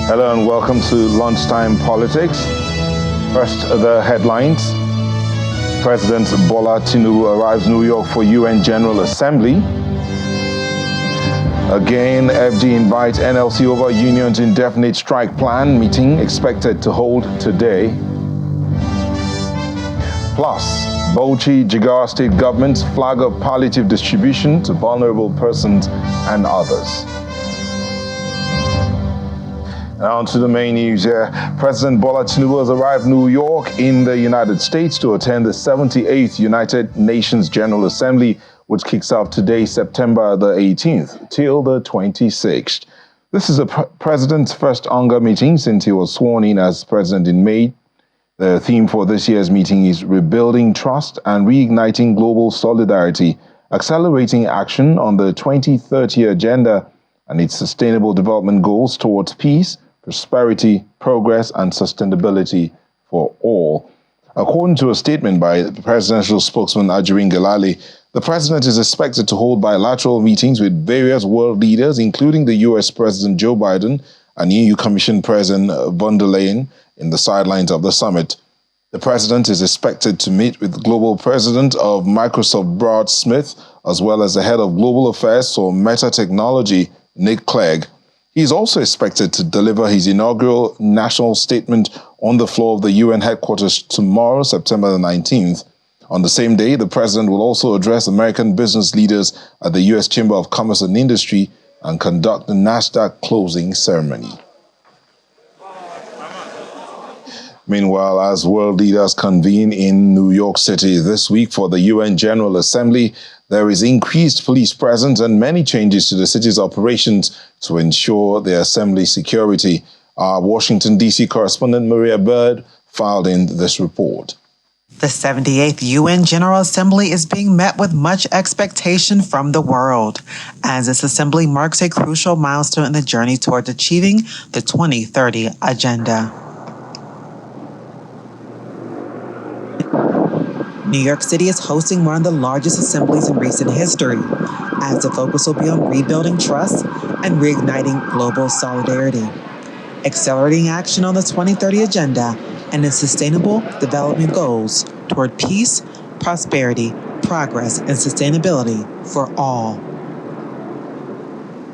Hello and welcome to Lunchtime Politics. First, the headlines. President Bola Tinubu arrives New York for UN General Assembly. Again, FG invites NLC over union's indefinite strike plan. Meeting expected to hold today. Plus, Bauchi, Jigawa state governments flag up palliative distribution to vulnerable persons and others. Now on to the main news here. President Bola Tinubu has arrived New York in the United States to attend the 78th United Nations General Assembly, which kicks off today, September the 18th, till the 26th. This is the president's first UNGA meeting since he was sworn in as president in May. The theme for this year's meeting is Rebuilding Trust and Reigniting Global Solidarity, Accelerating Action on the 2030 Agenda and its Sustainable Development Goals towards Peace, Prosperity, Progress, and Sustainability for All. According to a statement by the presidential spokesman Ajuri, the president is expected to hold bilateral meetings with various world leaders, including the U.S. President Joe Biden and EU Commission President von der Leyen, in the sidelines of the summit. The president is expected to meet with the global president of Microsoft, Brad Smith, as well as the head of global affairs for Meta Technology, Nick Clegg. He is also expected to deliver his inaugural national statement on the floor of the UN headquarters tomorrow, September the 19th. On the same day, the president will also address American business leaders at the U.S. Chamber of Commerce and Industry and conduct the NASDAQ closing ceremony. Meanwhile, as world leaders convene in New York City this week for the UN General Assembly, there is increased police presence and many changes to the city's operations to ensure the assembly security. Our Washington, D.C. correspondent Maria Bird filed in this report. The 78th UN General Assembly is being met with much expectation from the world, as this assembly marks a crucial milestone in the journey towards achieving the 2030 Agenda. New York City is hosting one of the largest assemblies in recent history, as the focus will be on rebuilding trust and reigniting global solidarity, accelerating action on the 2030 Agenda and its sustainable development goals toward peace, prosperity, progress, and sustainability for all.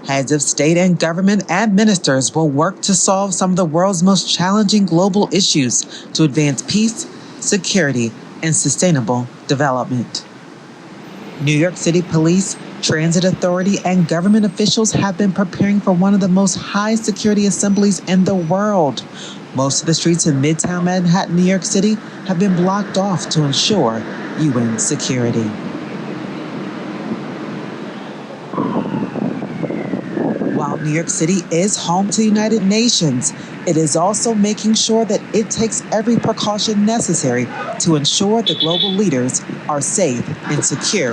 Heads of state and government and ministers will work to solve some of the world's most challenging global issues to advance peace, security, and sustainable development. New York City Police, Transit Authority, and government officials have been preparing for one of the most high security assemblies in the world. Most of the streets in Midtown Manhattan, New York City, have been blocked off to ensure UN security. While New York City is home to the United Nations, it is also making sure that it takes every precaution necessary to ensure the global leaders are safe and secure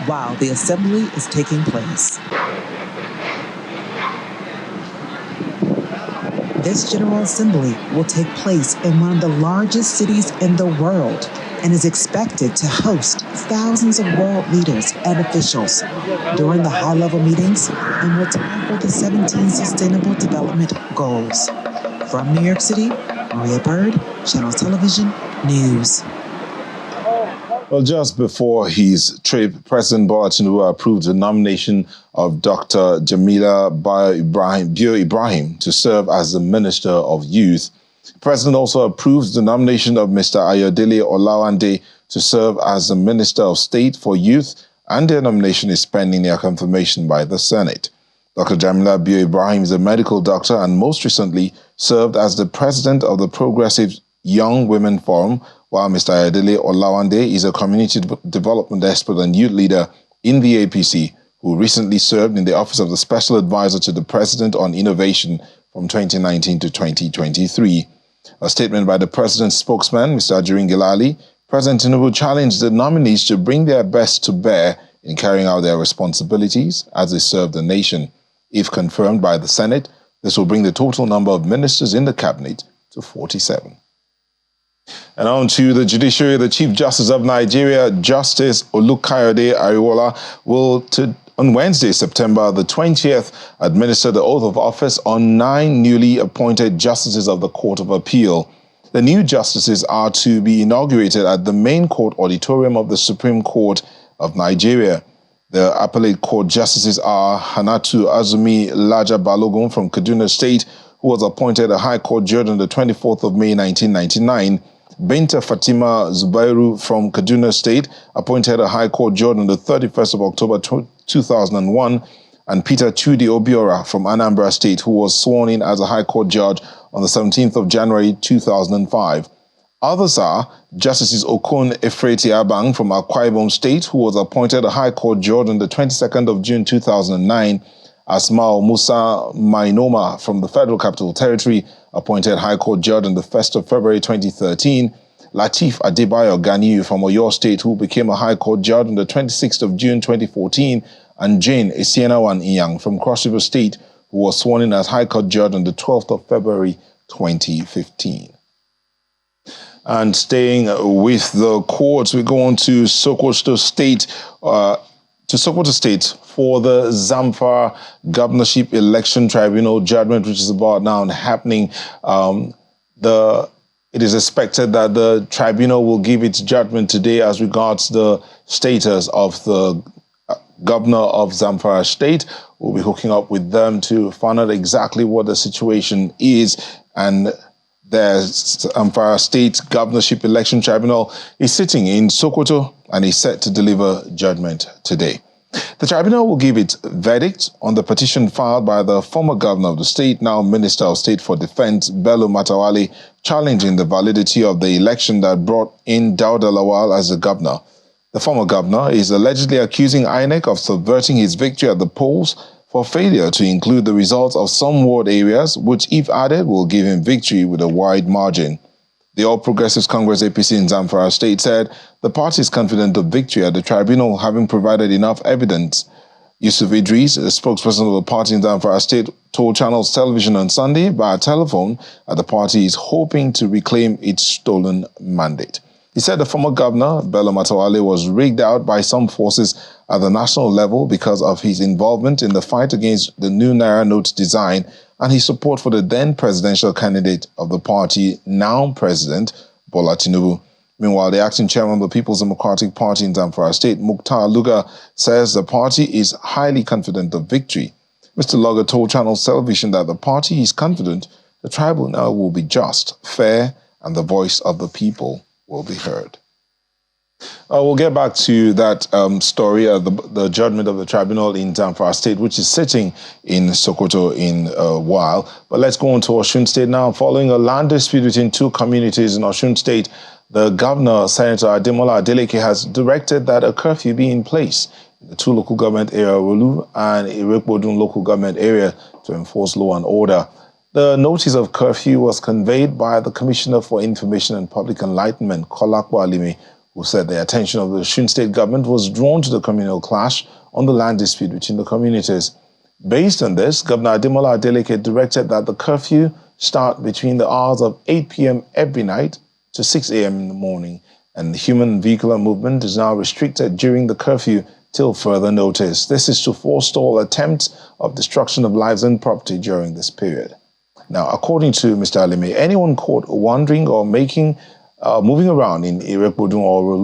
while the assembly is taking place. This General Assembly will take place in one of the largest cities in the world and is expected to host thousands of world leaders and officials during the high-level meetings and will tackle the 17 Sustainable Development Goals. From New York City, Maria Bird, Channel Television News. Well, just before his trip, President Bola Tinubu approved the nomination of Dr. Jamila Bio Ibrahim to serve as the Minister of Youth. The President also approved the nomination of Mr. Ayodele Olawande to serve as the Minister of State for Youth, and their nomination is pending their confirmation by the Senate. Dr. Jamila Bio Ibrahim is a medical doctor and most recently served as the President of the Progressive Young Women Forum, while Mr. Ayodele Olawande is a community development expert and youth leader in the APC, who recently served in the Office of the Special Advisor to the President on Innovation from 2019 to 2023. A statement by the President's spokesman, Mr. Ajuri, President Tinubu challenged the nominees to bring their best to bear in carrying out their responsibilities as they serve the nation. If confirmed by the Senate, this will bring the total number of ministers in the cabinet to 47. And on to the judiciary. The Chief Justice of Nigeria, Justice Olukayode Ariwola, will on Wednesday, September the 20th, administered the oath of office on 9 newly appointed justices of the Court of Appeal. The new justices are to be inaugurated at the main court auditorium of the Supreme Court of Nigeria. The appellate court justices are Hanatu Azumi Laja Balogun from Kaduna State, who was appointed a High Court judge on the 24th of May 1999, Binta Fatima Zubairu from Kaduna State, appointed a High Court judge on the 31st of October 2001, and Peter Chudi Obiora from Anambra State, who was sworn in as a High Court judge on the 17th of January 2005. Others are Justices Okon Efreti Abang from Akwa Ibom State, who was appointed a High Court judge on the 22nd of June 2009, Asmao Musa Mainoma from the Federal Capital Territory, appointed High Court judge on the 1st of February 2013, Lateef Adebayo Ganiyu from Oyo State, who became a High Court judge on the 26th of June 2014, and Jane Esienawan Iyang from Cross River State, who was sworn in as High Court judge on the 12th of February 2015. And staying with the courts, we go on to Sokoto State, for the Zamfara Governorship Election Tribunal judgment, which is about now happening. It is expected that the tribunal will give its judgment today as regards the status of the governor of Zamfara State. We'll be hooking up with them to find out exactly what the situation is. And the Zamfara State Governorship Election Tribunal is sitting in Sokoto and is set to deliver judgment today. The tribunal will give its verdict on the petition filed by the former governor of the state, now Minister of State for Defense, Bello Matawale, challenging the validity of the election that brought in Dauda Lawal as the governor. The former governor is allegedly accusing INEC of subverting his victory at the polls for failure to include the results of some ward areas, which, if added, will give him victory with a wide margin. The All Progressives Congress APC in Zamfara State said the party is confident of victory at the tribunal, having provided enough evidence. Yusuf Idris, a spokesperson of the party in Zamfara State, told Channels Television on Sunday via telephone that the party is hoping to reclaim its stolen mandate. He said the former governor, Bello Matawale, was rigged out by some forces at the national level because of his involvement in the fight against the new Naira note design and his support for the then presidential candidate of the party, now President Bola Tinubu. Meanwhile, the acting chairman of the People's Democratic Party in Zamfara State, Mukhtar Luga, says the party is highly confident of victory. Mr. Luga told Channels Television that the party is confident the tribunal will be just, fair, and the voice of the people will be heard. We'll get back to that story, the judgment of the tribunal in Zamfara State, which is sitting in Sokoto in a while. But let's go on to Osun State now. Following a land dispute between two communities in Osun State, the governor, Senator Ademola Adeleke, has directed that a curfew be in place in the two local government area, Rolu and Irekbodun local government area, to enforce law and order. The notice of curfew was conveyed by the Commissioner for Information and Public Enlightenment, Kolakwa Alimi, who said the attention of the Osun State government was drawn to the communal clash on the land dispute between the communities. Based on this, Governor Ademola Adeleke directed that the curfew start between the hours of 8 p.m. every night to 6 a.m. in the morning, and human vehicular movement is now restricted during the curfew till further notice. This is to forestall attempts of destruction of lives and property during this period. Now, according to Mr. Alime, anyone caught wandering or moving around in Irekbodun or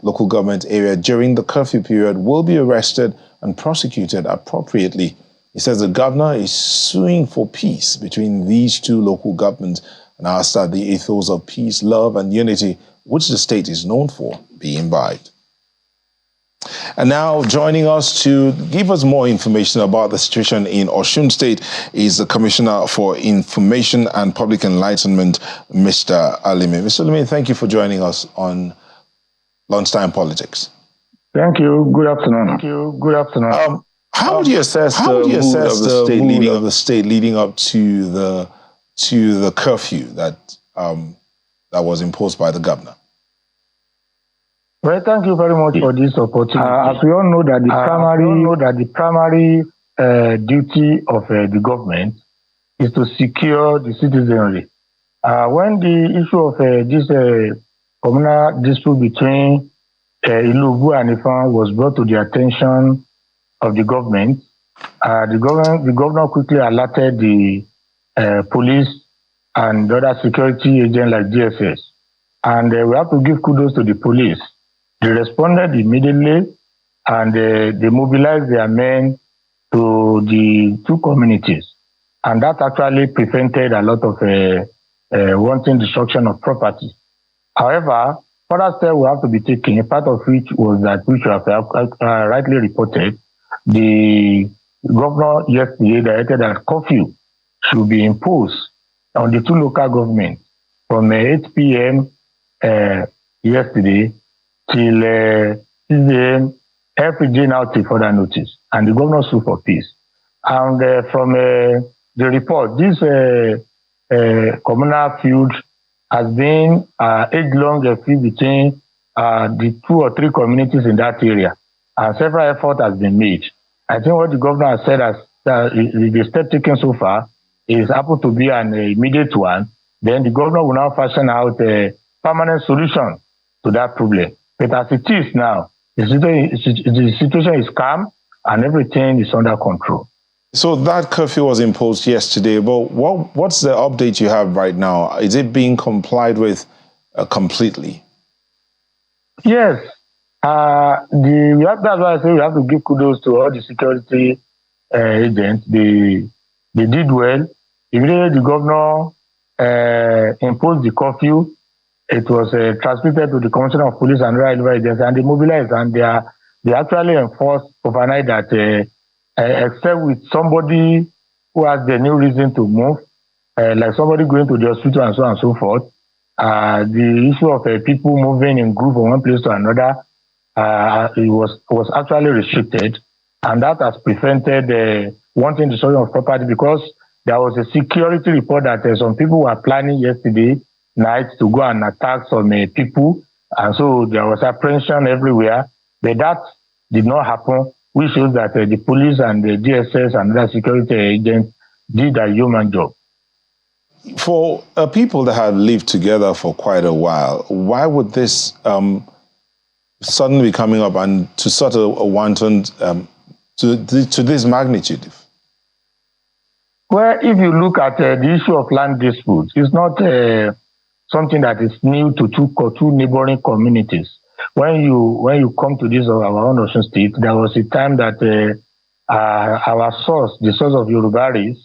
local government area during the curfew period will be arrested and prosecuted appropriately. He says the governor is suing for peace between these two local governments and asks that the ethos of peace, love, and unity, which the state is known for, be imbibed. And now joining us to give us more information about the situation in Osun State is the Commissioner for Information and Public Enlightenment, Mr. Alime. Mr. Alime, thank you for joining us on Lunchtime Politics. Thank you. Good afternoon. How would you assess the mood of the state leading up to the curfew that was imposed by the governor? Well, thank you very much for this opportunity. As we all know that the primary duty of the government is to secure the citizenry. When the issue of this communal dispute between Ilubu and Ifan was brought to the attention of the government, the governor quickly alerted the police and other security agents like DSS. And we have to give kudos to the police. They responded immediately, and they mobilized their men to the two communities. And that actually prevented a lot of wanton destruction of property. However, further steps will have to be taken, part of which was that, which you have rightly reported, the governor yesterday directed that curfew should be imposed on the two local governments from 8 p.m. Yesterday till 6 a.m. every day now till further notice. And the governor sued for peace. And from the report, this communal feud has been age-long feud between the 2 or 3 communities in that area, and several efforts has been made. I think what the governor has said as the step taken so far is happen to be an immediate one. Then the governor will now fashion out a permanent solution to that problem. But as it is now, the situation is calm and everything is under control. So that curfew was imposed yesterday, but what's the update you have right now? Is it being complied with completely? Yes. That's why I say we have to give kudos to all the security agents. They did well. Immediately the governor imposed the curfew. It was transmitted to the Commissioner of Police and Rural Agency, and they mobilized, and they actually enforced overnight that except with somebody who has the new reason to move, like somebody going to the hospital and so on and so forth, the issue of people moving in group from one place to another, it was actually restricted, and that has prevented wanting destruction of property, because there was a security report that some people were planning yesterday night to go and attack some people, and so there was apprehension everywhere. But that did not happen, which shows that the police and the DSS and other security agents did a human job. For people that have lived together for quite a while, why would this suddenly be coming up and to such a wanton, to this magnitude? Well, if you look at the issue of land disputes, it's not something that is new to two neighboring communities. When you come to this our own Osun state, there was a time that our source, the source of Yorubaris,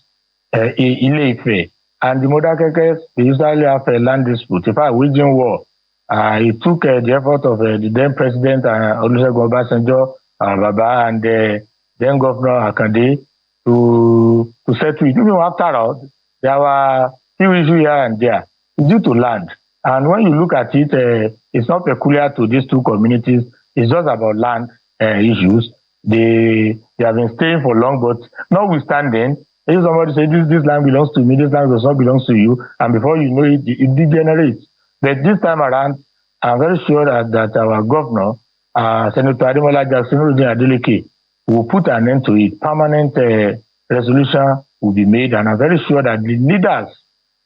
Ile-Ife, and the Modakekes, they usually have a land dispute. In fact, waging war, it took the effort of the then president Olusegun Obasanjo, Baba, and then Governor Akande to settle it. Even after all, there were few issues here and there due to land. And when you look at it, it's not peculiar to these two communities. It's just about land issues. They have been staying for long, but notwithstanding, if somebody says this land belongs to me, this land does not belong to you, and before you know it, it degenerates. But this time around, I'm very sure that our governor, Senator Ademola Jackson Adeleke, will put an end to it. Permanent resolution will be made, and I'm very sure that the leaders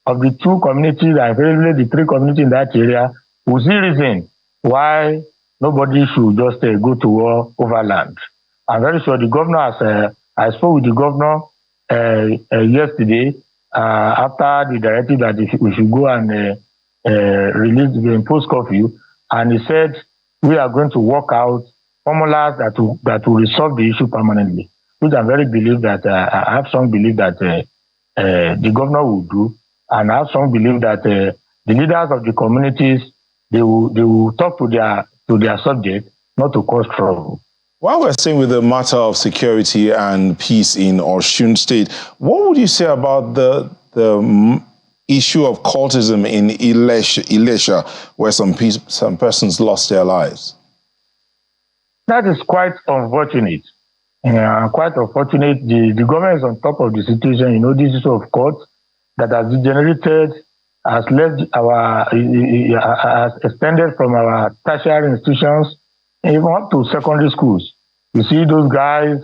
of the two communities, and especially the 3 communities in that area, will see reason why nobody should just go to war over land. I'm very sure the governor has, I spoke with the governor yesterday after the directive that we should go and release the imposed curfew, and he said we are going to work out formulas that will resolve the issue permanently, which I very believe that I have some belief that the governor will do, and I have some belief that the leaders of the communities they will talk to their subject, not to cause trouble. While we're staying with the matter of security and peace in Osun State, what would you say about the issue of cultism in Ilesha, where some persons lost their lives? That is quite unfortunate. Quite unfortunate. The government is on top of the situation. You know, this issue of court that has degenerated, has extended from our tertiary institutions even up to secondary schools. You see those guys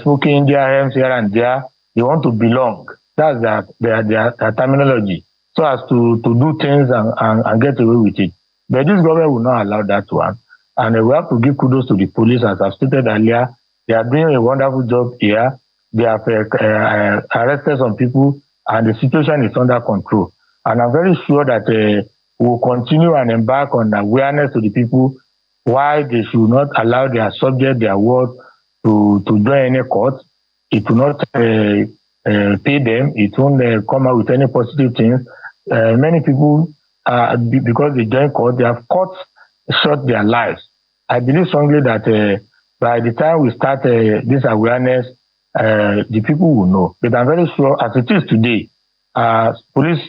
smoking India hems here and there. They want to belong. That's their terminology. So as to do things and get away with it. But this government will not allow that one. And we have to give kudos to the police, as I've stated earlier. They are doing a wonderful job here. They have arrested some people, and the situation is under control. And I'm very sure that we will continue and embark on awareness to the people why they should not allow their subject, their word, to join any court. It will not pay them. It won't come out with any positive things. Many people, because they join court, they have cut short their lives. I believe strongly that by the time we start this awareness, the people will know. But I'm very sure, as it is today, police,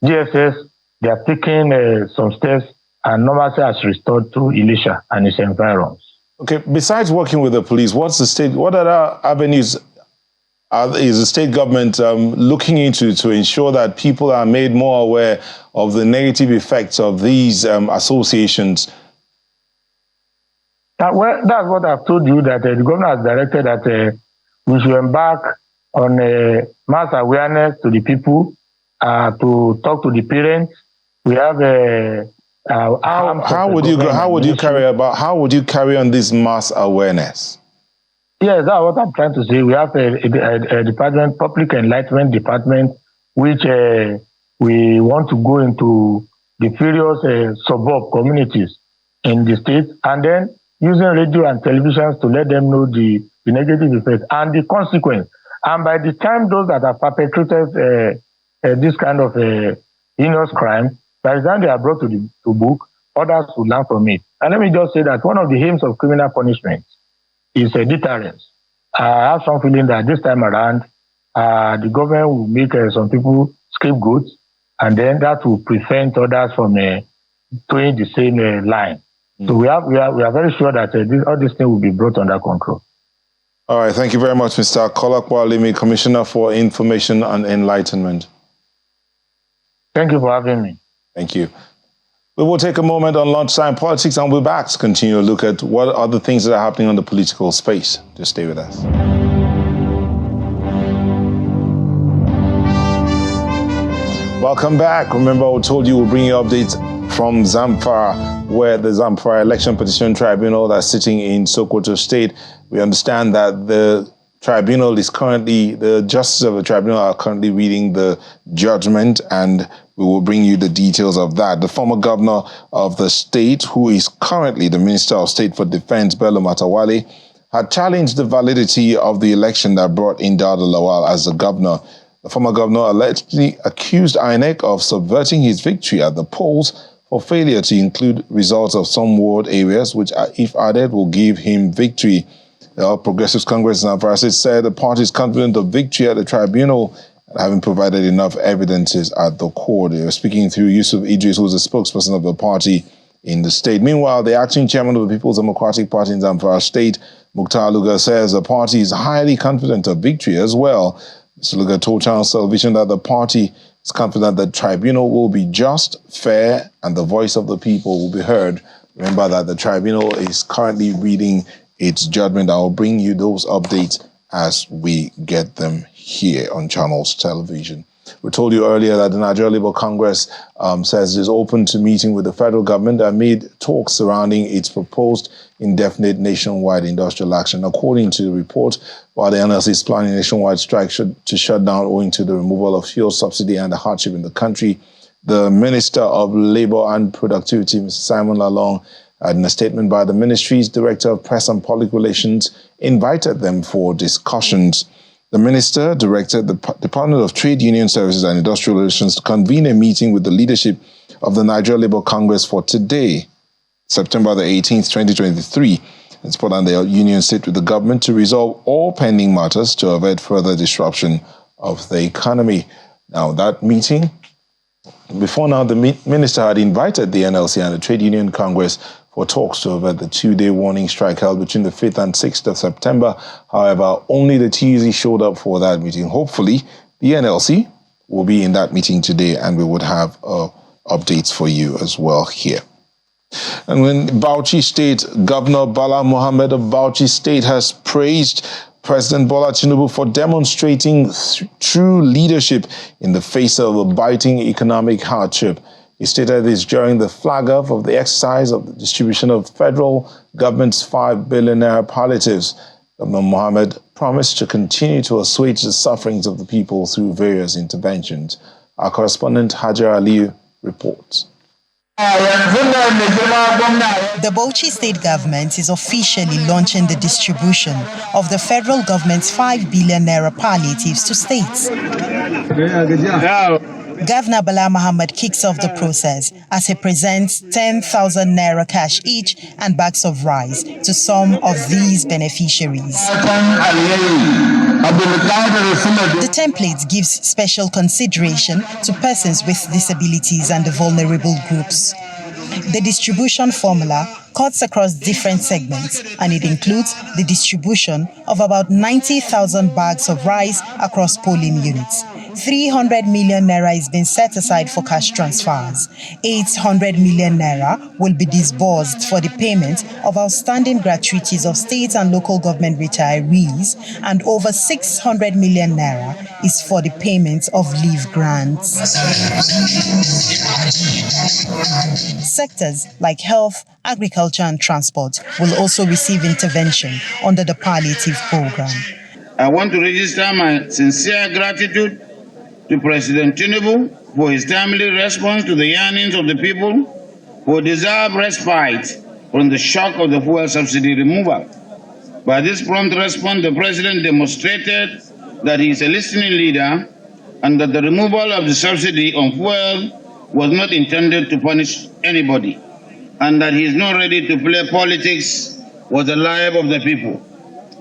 DSS, they are taking some steps, and normalcy has restored to Elisha and its environs. Okay, besides working with the police, what other avenues is the state government looking into to ensure that people are made more aware of the negative effects of these associations? Well, that's what I've told you, that the governor has directed that we should embark on mass awareness to the people, to talk to the parents. We have how would you carry on this mass awareness? Yes, that's what I'm trying to say. We have a department, public enlightenment department, which we want to go into the various suburb communities in the state, and then using radio and televisions to let them know the negative effects and the consequence. And by the time those that have perpetrated this kind of heinous crime, by the time they are brought to book, others will learn from it. And let me just say that one of the aims of criminal punishment is a deterrence. I have some feeling that this time around, the government will make some people scapegoats, and then that will prevent others from doing the same line. So we are very sure that all these things will be brought under control. All right, thank you very much, Mr. Kolakwa Alimi, Commissioner for Information and Enlightenment. Thank you for having me. Thank you. We will take a moment on Lunchtime Politics, and we'll be back to continue to look at what other things that are happening on the political space. Just stay with us. Welcome back. Remember, we told you we'll bring you updates from Zamfara, where the Zamfara Election Petition Tribunal that's sitting in Sokoto State. We understand that the tribunal is currently, the justices of the tribunal are currently reading the judgment, and we will bring you the details of that. The former governor of the state, who is currently the Minister of State for Defense, Bello Matawale, had challenged the validity of the election that brought in Dada Lawal as the governor. The former governor allegedly accused INEC of subverting his victory at the polls for failure to include results of some ward areas, which, if added, will give him victory. The Progressive Congress in Zamfara said the party is confident of victory at the tribunal and having provided enough evidences at the court. They were speaking through Yusuf Idris, who is the spokesperson of the party in the state. Meanwhile, the acting chairman of the People's Democratic Party in Zamfara State, Mukhtar Luga, says the party is highly confident of victory as well. Mr. Luga told Channels Television that the party is confident that the tribunal will be just, fair, and the voice of the people will be heard. Remember that the tribunal is currently reading its judgment. I will bring you those updates as we get them here on Channels Television. We told you earlier that the Nigeria Labour Congress says it is open to meeting with the federal government amid talks surrounding its proposed indefinite nationwide industrial action. According to the report, while the NLC is planning a nationwide strike to shut down owing to the removal of fuel subsidy and the hardship in the country, the Minister of Labour and Productivity, Mr. Simon Lalong, in a statement by the ministry's Director of Press and Public Relations, invited them for discussions. The minister directed the Department of Trade, Union Services and Industrial Relations to convene a meeting with the leadership of the Nigeria Labour Congress for today, September the 18th, 2023. It's put on the union sit with the government to resolve all pending matters to avoid further disruption of the economy. Now, that meeting, before now, the minister had invited the NLC and the Trade Union Congress for talks to avert the 2-day warning strike held between the 5th and 6th of September. However, only the TUC showed up for that meeting. Hopefully, the NLC will be in that meeting today, and we would have updates for you as well here. And when Bauchi State Governor Bala Mohammed of Bauchi State has praised President Bola Tinubu for demonstrating true leadership in the face of a biting economic hardship. He stated this during the flag-off of the exercise of the distribution of federal government's 5 billion naira palliatives. Governor Mohammed promised to continue to assuage the sufferings of the people through various interventions. Our correspondent Hajar Aliyu reports. The Bauchi state government is officially launching the distribution of the federal government's 5 billion naira palliatives to states. Governor Bala Muhammad kicks off the process as he presents 10,000 naira cash each and bags of rice to some of these beneficiaries. The template gives special consideration to persons with disabilities and the vulnerable groups. The distribution formula cuts across different segments, and it includes the distribution of about 90,000 bags of rice across polling units. 300 million naira is being set aside for cash transfers. 800 million naira will be disbursed for the payment of outstanding gratuities of state and local government retirees, and over 600 million naira is for the payment of leave grants. Sectors like health, agriculture and transport will also receive intervention under the palliative program. I want to register my sincere gratitude to President Tinubu for his timely response to the yearnings of the people who deserve respite from the shock of the fuel subsidy removal. By this prompt response, the President demonstrated that he is a listening leader and that the removal of the subsidy on fuel was not intended to punish anybody, and that he is not ready to play politics with the life of the people.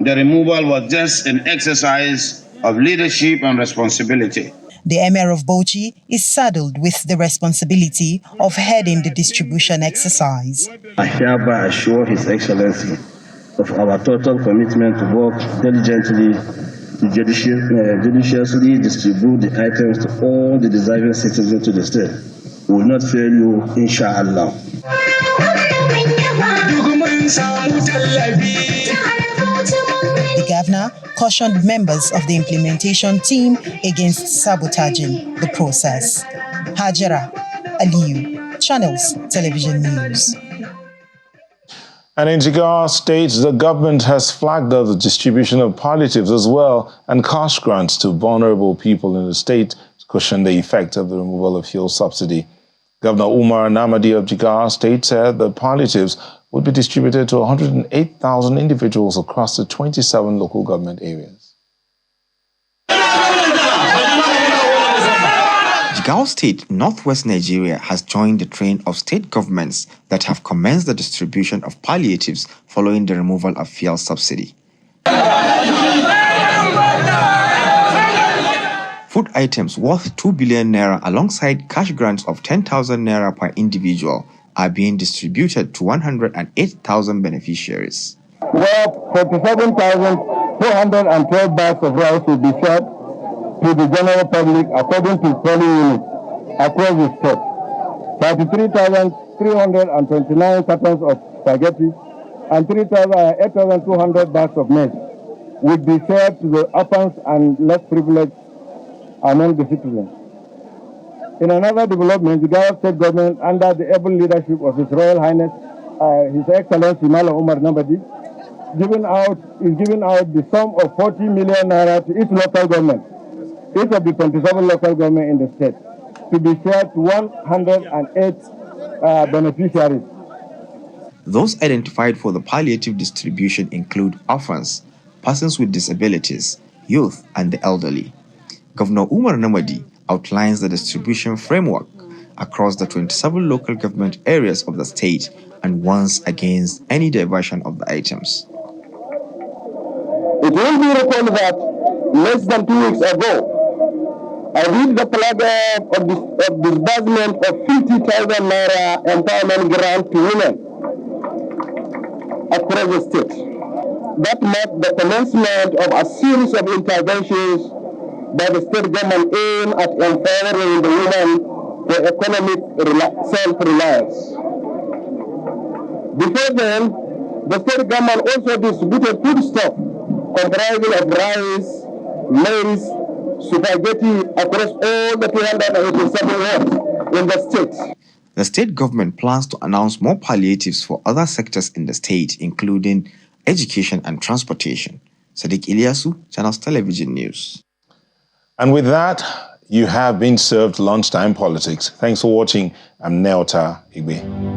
The removal was just an exercise of leadership and responsibility. The Emir of Bauchi is saddled with the responsibility of heading the distribution exercise. I hereby assure His Excellency of our total commitment to work diligently to judiciously distribute the items to all the deserving citizens to the state. We will not fail you, inshallah. The governor cautioned members of the implementation team against sabotaging the process. Hajara Aliyu, Channels Television News. And in Jigawa State, the government has flagged up the distribution of palliatives as well and cash grants to vulnerable people in the state to cushion the effect of the removal of fuel subsidy. Governor Umar Namadi of Jigawa State said the palliatives would be distributed to 108,000 individuals across the 27 local government areas. Jigawa State, northwest Nigeria, has joined the train of state governments that have commenced the distribution of palliatives following the removal of fuel subsidy. Food items worth 2 billion naira alongside cash grants of 10,000 naira per individual are being distributed to 108,000 beneficiaries. Where 47,412 bags of rice will be shared to the general public according to polling units across the state. 33,329 cartons of spaghetti and 8,200 bags of maize will be shared to the orphans and less privileged among the citizens. In another development, the Jigawa state government, under the able leadership of His Royal Highness, His Excellency Mala Umar Namadi, is giving out the sum of 40 million naira to each local government, each of the 27 local government in the state, to be shared to 108 beneficiaries. Those identified for the palliative distribution include orphans, persons with disabilities, youth, and the elderly. Governor Umar Namadi outlines the distribution framework across the 27 local government areas of the state and warns against any diversion of the items. It will be recalled that less than 2 weeks ago, I read the flag of disbursement of 50,000 naira empowerment grant to women across the state. That marked the commencement of a series of interventions by the state government aimed at empowering the women for economic self-reliance. Before then, the state government also distributed foodstuff comprising of rice, maize, spaghetti across all the 287 wards in the state. The state government plans to announce more palliatives for other sectors in the state, including education and transportation. Sadiq Ilyasu, Channels Television News. And with that, you have been served Lunchtime Politics. Thanks for watching. I'm Neota Igbe.